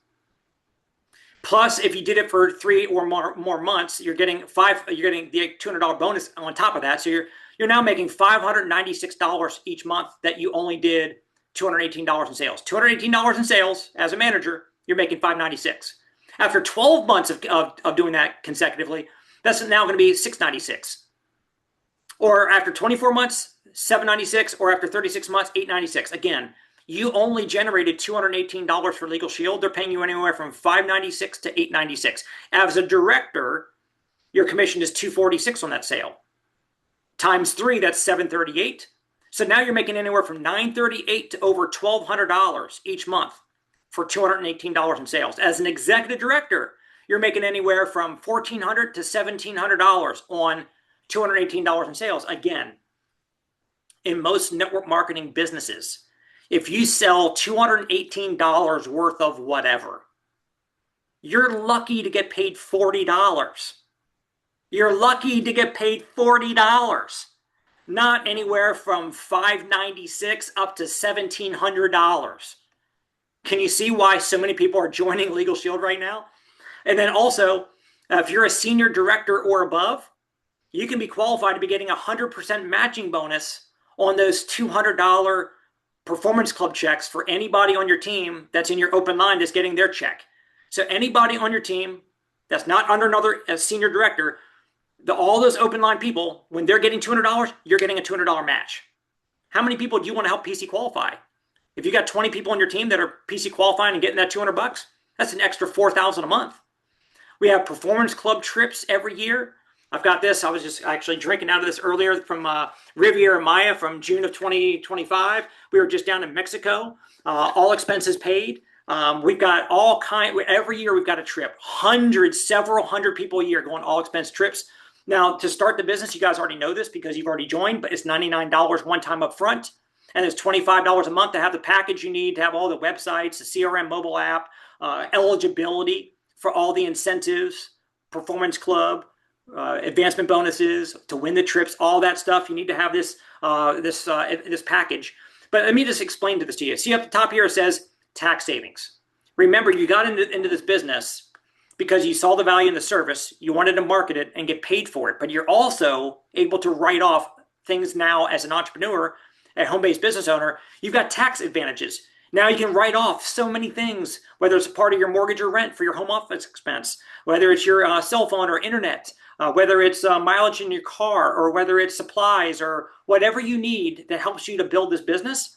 Plus, if you did it for 3 or more months, you're getting the $200 bonus on top of that. So you're now making $596 each month that you only did $218 in sales. $218 in sales as a manager, you're making $596. After 12 months of doing that consecutively, that's now going to be $696. Or after 24 months, $796, or after 36 months, $896. Again, you only generated $218 for LegalShield. They're paying you anywhere from $596 to $896. As a director, your commission is $246 on that sale. Times 3, that's $738. So now you're making anywhere from $938 to over $1,200 each month for $218 in sales. As an executive director, you're making anywhere from $1,400 to $1,700 on $218 in sales. Again, in most network marketing businesses, if you sell $218 worth of whatever, you're lucky to get paid $40. You're lucky to get paid $40, not anywhere from $596 up to $1,700. Can you see why so many people are joining LegalShield right now? And then also, if you're a senior director or above, you can be qualified to be getting 100% matching bonus on those $200 Performance Club checks for anybody on your team that's in your open line that's getting their check. So anybody on your team that's not under another senior director, all those open line people, when they're getting $200, you're getting a $200 match. How many people do you want to help PC qualify? If you got 20 people on your team that are PC qualifying and getting that $200, that's an extra $4,000 a month. We have Performance Club trips every year. I've got this. I was just actually drinking out of this earlier from Riviera Maya from June of 2025. We were just down in Mexico, all expenses paid. We've got all every year we've got a trip, several hundred people a year going all expense trips. Now, to start the business, you guys already know this because you've already joined, but it's $99 one time up front. And it's $25 a month to have the package you need to have all the websites, the CRM mobile app, eligibility for all the incentives, performance club, advancement bonuses to win the trips, all that stuff. You need to have this package. But let me just explain this to you. See up the top here, it says tax savings. Remember, you got into this business because you saw the value in the service. You wanted to market it and get paid for it. But you're also able to write off things now as an entrepreneur, a home-based business owner. You've got tax advantages. Now you can write off so many things, whether it's a part of your mortgage or rent for your home office expense, whether it's your cell phone or internet, whether it's mileage in your car, or whether it's supplies or whatever you need that helps you to build this business.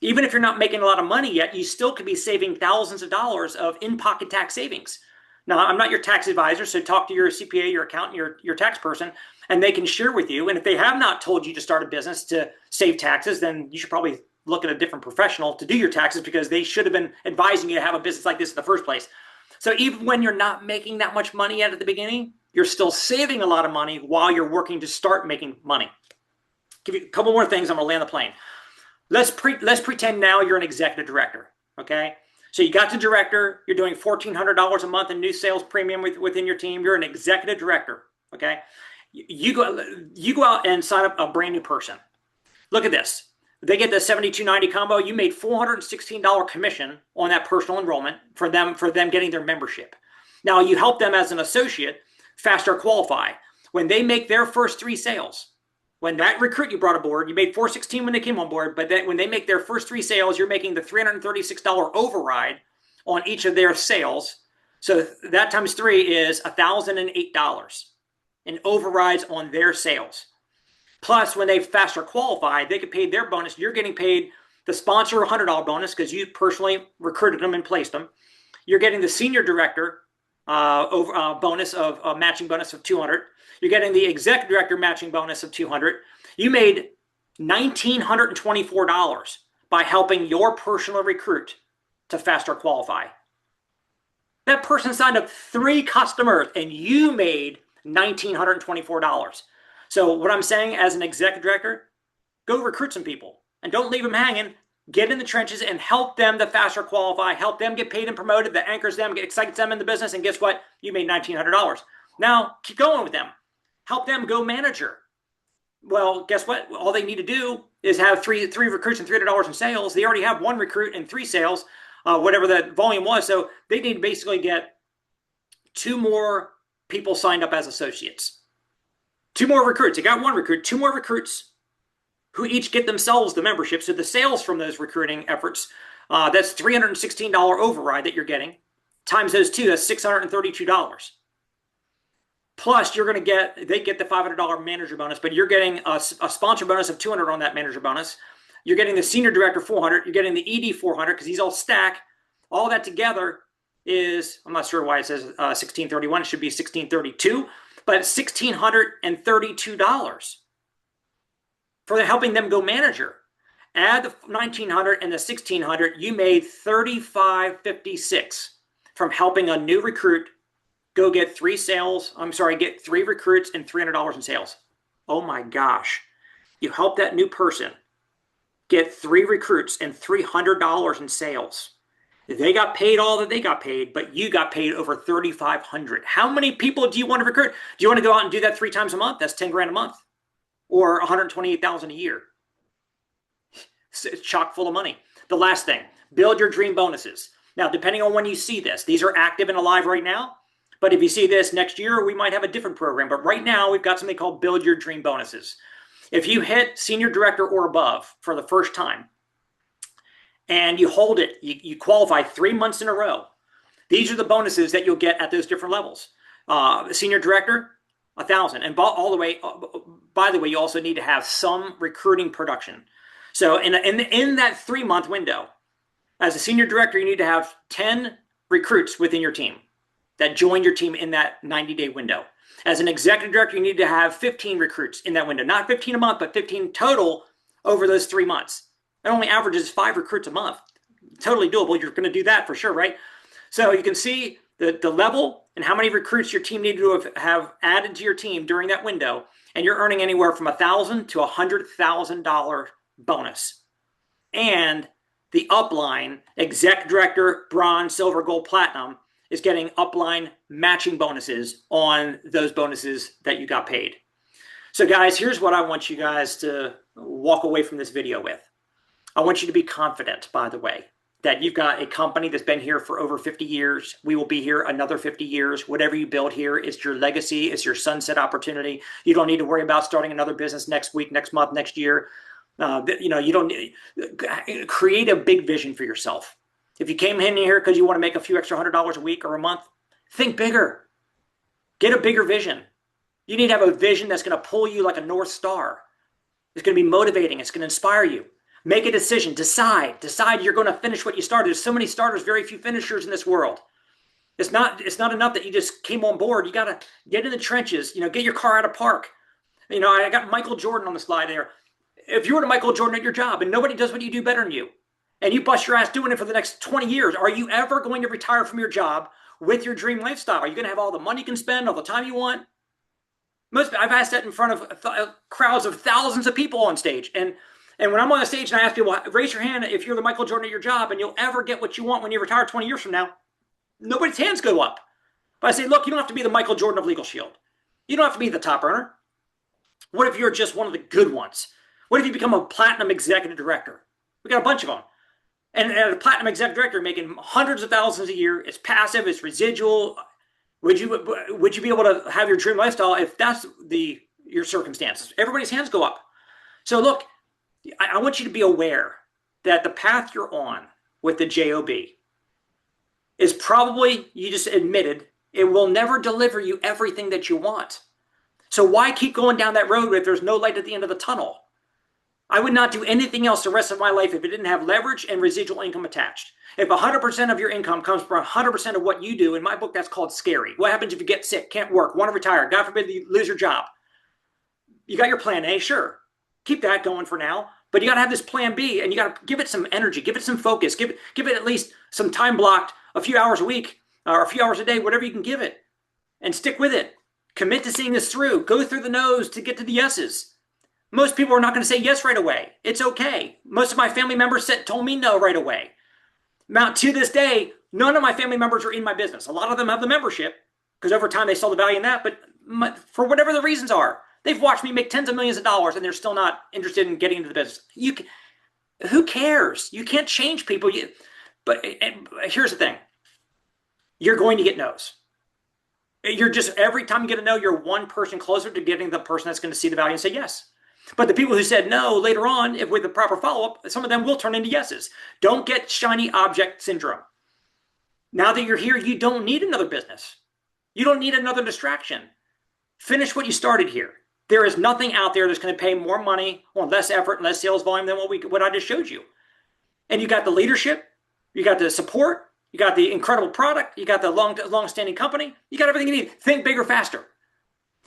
Even if you're not making a lot of money yet, you still could be saving thousands of dollars of in-pocket tax savings. Now, I'm not your tax advisor, so talk to your CPA, your accountant, your tax person, and they can share with you. And if they have not told you to start a business to save taxes, then you should probably look at a different professional to do your taxes, because they should have been advising you to have a business like this in the first place. So even when you're not making that much money yet at the beginning, you're still saving a lot of money while you're working to start making money. Give you a couple more things, I'm gonna land the plane. Let's pretend now you're an executive director, okay? So you got the director, you're doing $1,400 a month in new sales premium within your team. You're an executive director, okay? You go out and sign up a brand new person. Look at this. They get the $72.90 combo. You made $416 commission on that personal enrollment for them getting their membership. Now you help them as an associate faster qualify. When they make their first 3 sales, when that recruit you brought aboard, you made $416 when they came on board, but then when they make their first 3 sales, you're making the $336 override on each of their sales. So that times 3 is $1,008 in overrides on their sales. Plus, when they faster qualify, they get paid their bonus. You're getting paid the sponsor $100 bonus because you personally recruited them and placed them. You're getting the senior director bonus of a matching bonus of $200. You're getting the exec director matching bonus of $200. You made $1,924 by helping your personal recruit to faster qualify. That person signed up 3 customers and you made $1,924. So what I'm saying as an executive director, go recruit some people and don't leave them hanging. Get in the trenches and help them to faster qualify, help them get paid and promoted, that anchors them, excites them in the business, and guess what? You made $1,900. Now, keep going with them. Help them go manager. Well, guess what? All they need to do is have three recruits and $300 in sales. They already have 1 recruit and 3 sales, whatever that volume was. So they need to basically get 2 more people signed up as associates. 2 more recruits. They got 1 recruit, 2 more recruits who each get themselves the membership. So the sales from those recruiting efforts, that's $316 override that you're getting. Times those 2, that's $632. Plus, they get the $500 manager bonus, but you're getting a sponsor bonus of $200 on that manager bonus. You're getting the senior director $400. You're getting the ED $400 because these all stack. All that together is, I'm not sure why it says $1,631. It should be $1,632, but $1,632 for helping them go manager. Add the $1,900 and the $1,600, you made $3,556 from helping a new recruit go get 3 recruits and $300 in sales. Oh my gosh. You helped that new person get 3 recruits and $300 in sales. They got paid all that they got paid, but you got paid over $3,500. How many people do you want to recruit? Do you want to go out and do that 3 times a month? That's 10 grand a month or $128,000 a year. It's chock full of money. The last thing, build your dream bonuses. Now, depending on when you see this, these are active and alive right now. But if you see this next year, we might have a different program. But right now, we've got something called Build Your Dream Bonuses. If you hit senior director or above for the first time, and you hold it, you qualify 3 months in a row, these are the bonuses that you'll get at those different levels. Senior director, $1,000. And all the way, by the way, you also need to have some recruiting production. So in that 3-month window, as a senior director, you need to have 10 recruits within your team that join your team in that 90-day window. As an executive director, you need to have 15 recruits in that window. Not 15 a month, but 15 total over those 3 months. It only averages 5 recruits a month. Totally doable. You're going to do that for sure, right? So you can see the level and how many recruits your team needed to have added to your team during that window, and you're earning anywhere from $1,000 to $100,000 bonus. And the upline, exec director, bronze, silver, gold, platinum, is getting upline matching bonuses on those bonuses that you got paid. So guys, here's what I want you guys to walk away from this video with. I want you to be confident, by the way, that you've got a company that's been here for over 50 years. We will be here another 50 years. Whatever you build here is your legacy. It's your sunset opportunity. You don't need to worry about starting another business next week, next month, next year. You don't need, create a big vision for yourself. If you came in here because you want to make a few extra $100 a week or a month, think bigger. Get a bigger vision. You need to have a vision that's going to pull you like a North Star. It's going to be motivating. It's going to inspire you. Make a decision. Decide you're going to finish what you started. There's so many starters, very few finishers in this world. It's not enough that you just came on board. You got to get in the trenches, get your car out of park. I got Michael Jordan on the slide there. If you were to Michael Jordan at your job and nobody does what you do better than you, and you bust your ass doing it for the next 20 years, are you ever going to retire from your job with your dream lifestyle? Are you going to have all the money you can spend, all the time you want? I've asked that in front of crowds of thousands of people on stage. And when I'm on the stage and I ask people, raise your hand if you're the Michael Jordan at your job and you'll ever get what you want when you retire 20 years from now, nobody's hands go up. But I say, look, you don't have to be the Michael Jordan of LegalShield. You don't have to be the top earner. What if you're just one of the good ones? What if you become a platinum executive director? We got a bunch of them. And a platinum executive director making hundreds of thousands a year, it's passive, it's residual. Would you be able to have your dream lifestyle if that's your circumstances? Everybody's hands go up. So look, I want you to be aware that the path you're on with the JOB is probably, you just admitted, it will never deliver you everything that you want. So why keep going down that road if there's no light at the end of the tunnel? I would not do anything else the rest of my life if it didn't have leverage and residual income attached. If 100% of your income comes from 100% of what you do, in my book, that's called scary. What happens if you get sick, can't work, want to retire, God forbid you lose your job? You got your plan A, sure. Keep that going for now. But you got to have this plan B, and you got to give it some energy, give it some focus, give it at least some time blocked, a few hours a week or a few hours a day, whatever you can give it, and stick with it. Commit to seeing this through. Go through the no's to get to the yeses. Most people are not going to say yes right away. It's okay. Most of my family members told me no right away. Now, to this day, none of my family members are in my business. A lot of them have the membership because over time they saw the value in that. But for whatever the reasons are, they've watched me make tens of millions of dollars and they're still not interested in getting into the business. Who cares? You can't change people. But here's the thing. You're going to get no's. Every time you get a no, you're one person closer to getting the person that's going to see the value and say yes. But the people who said no later on, if with the proper follow-up, some of them will turn into yeses. Don't get shiny object syndrome. Now that you're here, you don't need another business. You don't need another distraction. Finish what you started here. There is nothing out there that's going to pay more money on less effort and less sales volume than what I just showed you. And you got the leadership, you got the support, you got the incredible product, you got the long-standing company, you got everything you need. Think bigger, faster.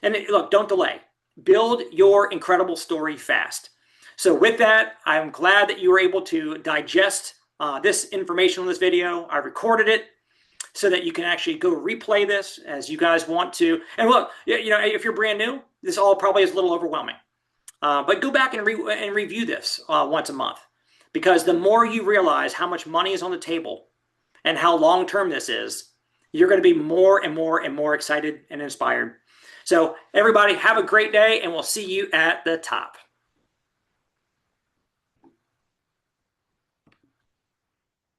And look, don't delay. Build your incredible story fast. So with that, I'm glad that you were able to digest this information on this video. I recorded it so that you can actually go replay this as you guys want to. And look, if you're brand new, this all probably is a little overwhelming. But go back and review this once a month, because the more you realize how much money is on the table and how long-term this is, you're going to be more and more and more excited and inspired. So everybody have a great day, and we'll see you at the top.